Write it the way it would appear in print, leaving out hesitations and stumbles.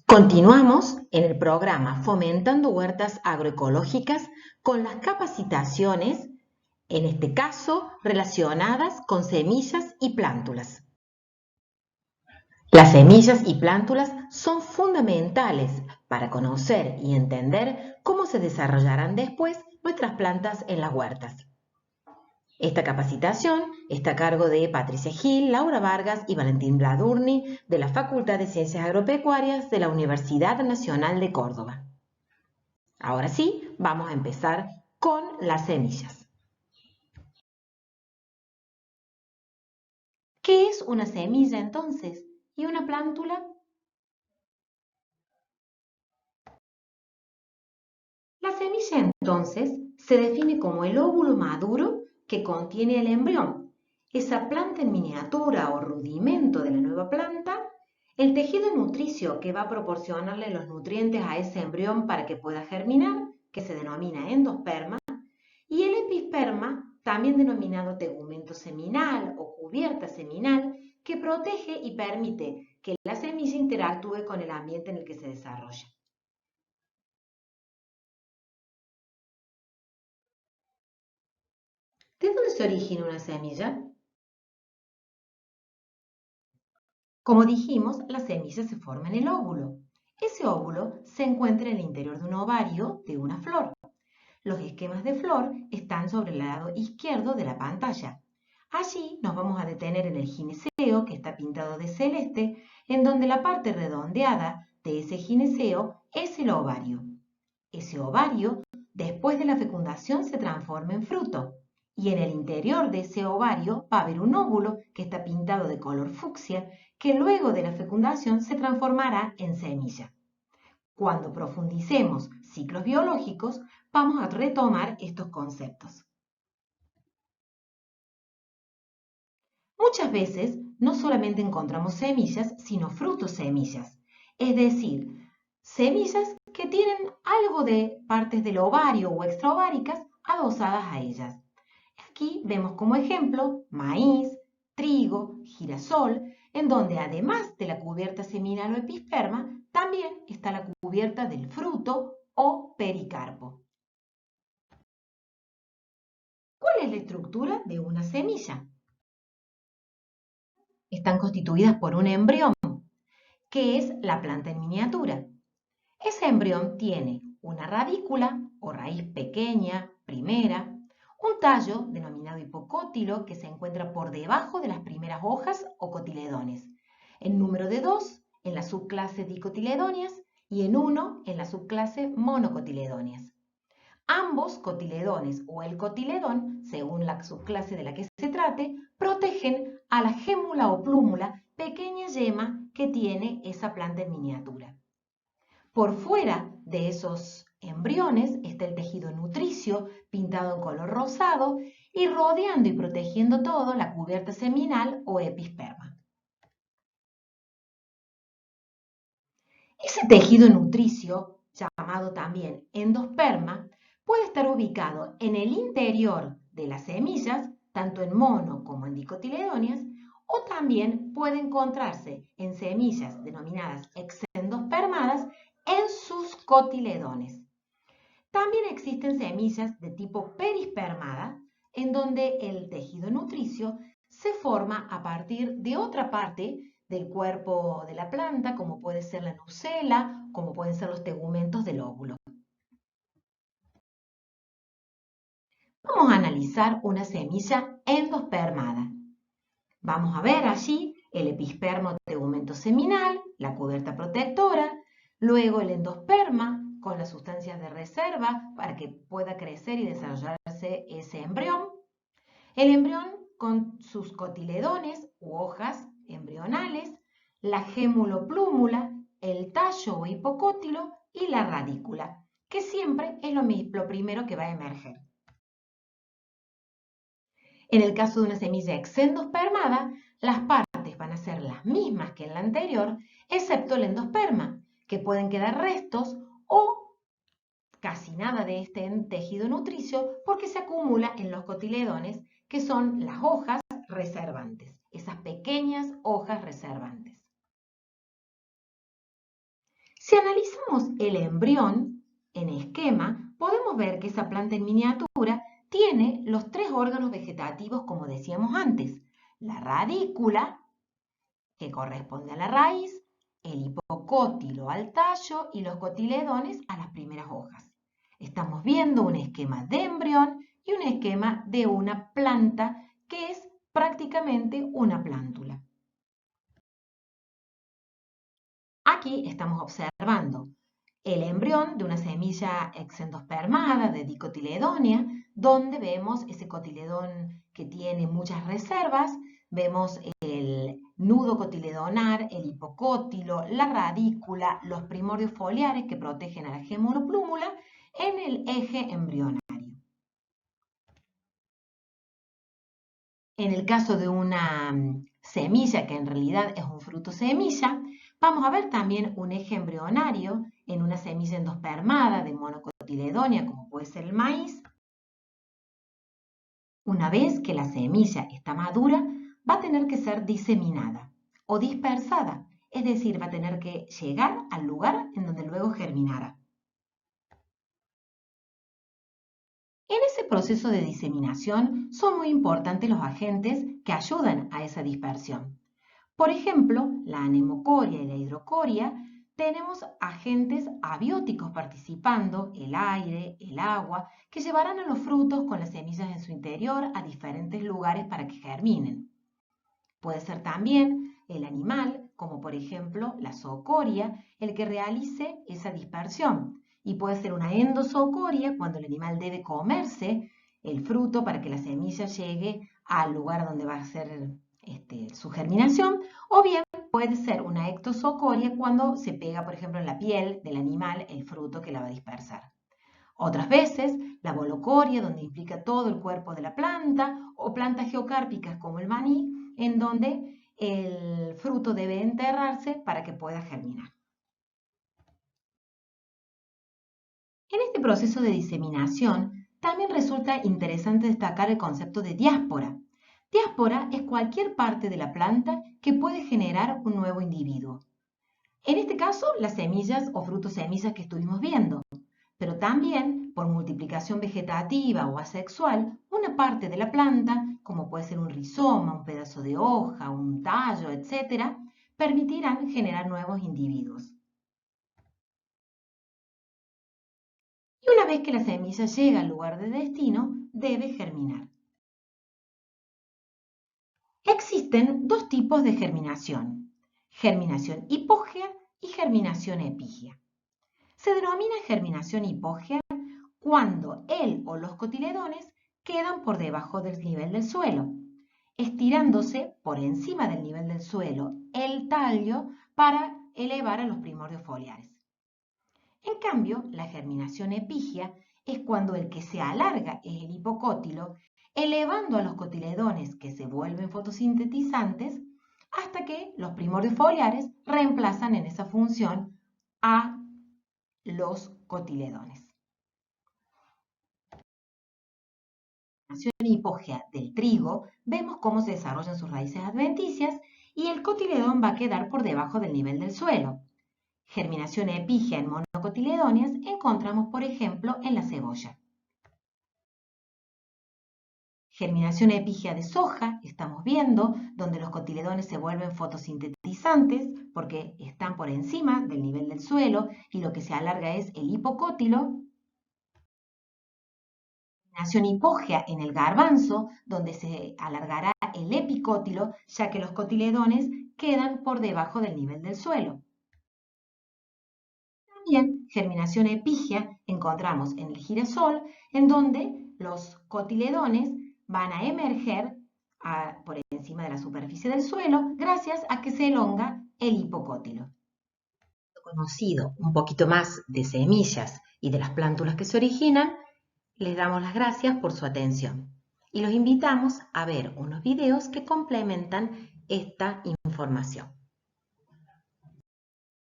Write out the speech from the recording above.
Continuamos en el programa Fomentando Huertas Agroecológicas con las capacitaciones, en este caso relacionadas con semillas y plántulas. Las semillas y plántulas son fundamentales para conocer y entender cómo se desarrollarán después nuestras plantas en las huertas. Esta capacitación está a cargo de Patricia Gil, Laura Vargas y Valentín Bladurni de la Facultad de Ciencias Agropecuarias de la Universidad Nacional de Córdoba. Ahora sí, vamos a empezar con las semillas. ¿Qué es una semilla entonces? ¿Y una plántula? La semilla entonces se define como el óvulo maduro que contiene el embrión, esa planta en miniatura o rudimento de la nueva planta, el tejido nutricio que va a proporcionarle los nutrientes a ese embrión para que pueda germinar, que se denomina endosperma, y el episperma, también denominado tegumento seminal o cubierta seminal, que protege y permite que la semilla interactúe con el ambiente en el que se desarrolla. ¿De dónde se origina una semilla? Como dijimos, la semilla se forma en el óvulo. Ese óvulo se encuentra en el interior de un ovario de una flor. Los esquemas de flor están sobre el lado izquierdo de la pantalla. Allí nos vamos a detener en el gineceo, que está pintado de celeste, en donde la parte redondeada de ese gineceo es el ovario. Ese ovario, después de la fecundación, se transforma en fruto. Y en el interior de ese ovario va a haber un óvulo que está pintado de color fucsia, que luego de la fecundación se transformará en semilla. Cuando profundicemos ciclos biológicos, vamos a retomar estos conceptos. Muchas veces no solamente encontramos semillas, sino frutos semillas, es decir, semillas que tienen algo de partes del ovario o extraováricas adosadas a ellas. Aquí vemos como ejemplo maíz, trigo, girasol, en donde además de la cubierta seminal o episperma, también está la cubierta del fruto o pericarpo. ¿Cuál es la estructura de una semilla? Están constituidas por un embrión, que es la planta en miniatura. Ese embrión tiene una radícula o raíz pequeña, primera, un tallo denominado hipocótilo que se encuentra por debajo de las primeras hojas o cotiledones, en número de 2 en la subclase dicotiledóneas y en 1 en la subclase monocotiledóneas. Ambos cotiledones o el cotiledón, según la subclase de la que se trate, protegen a la gémula o plúmula, pequeña yema que tiene esa planta en miniatura. Por fuera de esos embriones está el tejido nutricio pintado en color rosado y rodeando y protegiendo todo la cubierta seminal o episperma. Ese tejido nutricio, llamado también endosperma, puede estar ubicado en el interior de las semillas, tanto en mono como en dicotiledóneas, o también puede encontrarse en semillas denominadas exendospermadas en sus cotiledones. También existen semillas de tipo perispermada, en donde el tejido nutricio se forma a partir de otra parte del cuerpo de la planta, como puede ser la nucela, como pueden ser los tegumentos del óvulo. Vamos a analizar una semilla endospermada. Vamos a ver allí el episperma o tegumento seminal, la cubierta protectora, luego el endosperma con las sustancias de reserva para que pueda crecer y desarrollarse ese embrión, el embrión con sus cotiledones u hojas embrionales, la gémulo-plúmula, el tallo o hipocótilo y la radícula, que siempre es lo primero que va a emerger. En el caso de una semilla exendospermada, las partes van a ser las mismas que en la anterior, excepto el endosperma, que pueden quedar restos o casi nada de este tejido nutricio porque se acumula en los cotiledones, que son las hojas reservantes, esas pequeñas hojas reservantes. Si analizamos el embrión en esquema, podemos ver que esa planta en miniatura tiene los tres órganos vegetativos, como decíamos antes: la radícula, que corresponde a la raíz, el hipocótilo al tallo y los cotiledones a las primeras hojas. Estamos viendo un esquema de embrión y un esquema de una planta que es prácticamente una plántula. Aquí estamos observando el embrión de una semilla exendospermada de dicotiledónea, donde vemos ese cotiledón que tiene muchas reservas, vemos el nudo cotiledonar, el hipocótilo, la radícula, los primordios foliares que protegen a la gemonoplúmula en el eje embrionario. En el caso de una semilla, que en realidad es un fruto semilla, vamos a ver también un eje embrionario en una semilla endospermada de monocotiledonia, como puede ser el maíz. Una vez que la semilla está madura, va a tener que ser diseminada o dispersada, es decir, va a tener que llegar al lugar en donde luego germinará. En ese proceso de diseminación son muy importantes los agentes que ayudan a esa dispersión. Por ejemplo, la anemocoria y la hidrocoria, tenemos agentes abióticos participando, el aire, el agua, que llevarán a los frutos con las semillas en su interior a diferentes lugares para que germinen. Puede ser también el animal, como por ejemplo la zoocoria, el que realice esa dispersión. Y puede ser una endozoocoria, cuando el animal debe comerse el fruto para que la semilla llegue al lugar donde va a ser su germinación, o bien puede ser una ectozoocoria, cuando se pega, por ejemplo, en la piel del animal el fruto que la va a dispersar. Otras veces, la bolocoria, donde implica todo el cuerpo de la planta, o plantas geocárpicas como el maní, en donde el fruto debe enterrarse para que pueda germinar. En este proceso de diseminación, también resulta interesante destacar el concepto de diáspora. Diáspora es cualquier parte de la planta que puede generar un nuevo individuo. En este caso, las semillas o frutos semillas que estuvimos viendo, pero también por multiplicación vegetativa o asexual, una parte de la planta, como puede ser un rizoma, un pedazo de hoja, un tallo, etc., permitirán generar nuevos individuos. Y una vez que la semilla llega al lugar de destino, debe germinar. Existen dos tipos de germinación hipógea y germinación epígea. Se denomina germinación hipógea cuando el o los cotiledones quedan por debajo del nivel del suelo, estirándose por encima del nivel del suelo el tallo para elevar a los primordios foliares. En cambio, la germinación epígea es cuando el que se alarga es el hipocótilo, elevando a los cotiledones que se vuelven fotosintetizantes hasta que los primordios foliares reemplazan en esa función a los cotiledones. La germinación hipógea del trigo, vemos cómo se desarrollan sus raíces adventicias y el cotiledón va a quedar por debajo del nivel del suelo. Germinación epígea en monocotiledóneas encontramos, por ejemplo, en la cebolla. Germinación epígea de soja, estamos viendo, donde los cotiledones se vuelven fotosintetizantes porque están por encima del nivel del suelo y lo que se alarga es el hipocótilo. Germinación hipógea en el garbanzo, donde se alargará el epicótilo, ya que los cotiledones quedan por debajo del nivel del suelo. También germinación epígea encontramos en el girasol, en donde los cotiledones van a emerger por encima de la superficie del suelo gracias a que se elonga el hipocótilo. Conocido un poquito más de semillas y de las plántulas que se originan, les damos las gracias por su atención y los invitamos a ver unos videos que complementan esta información.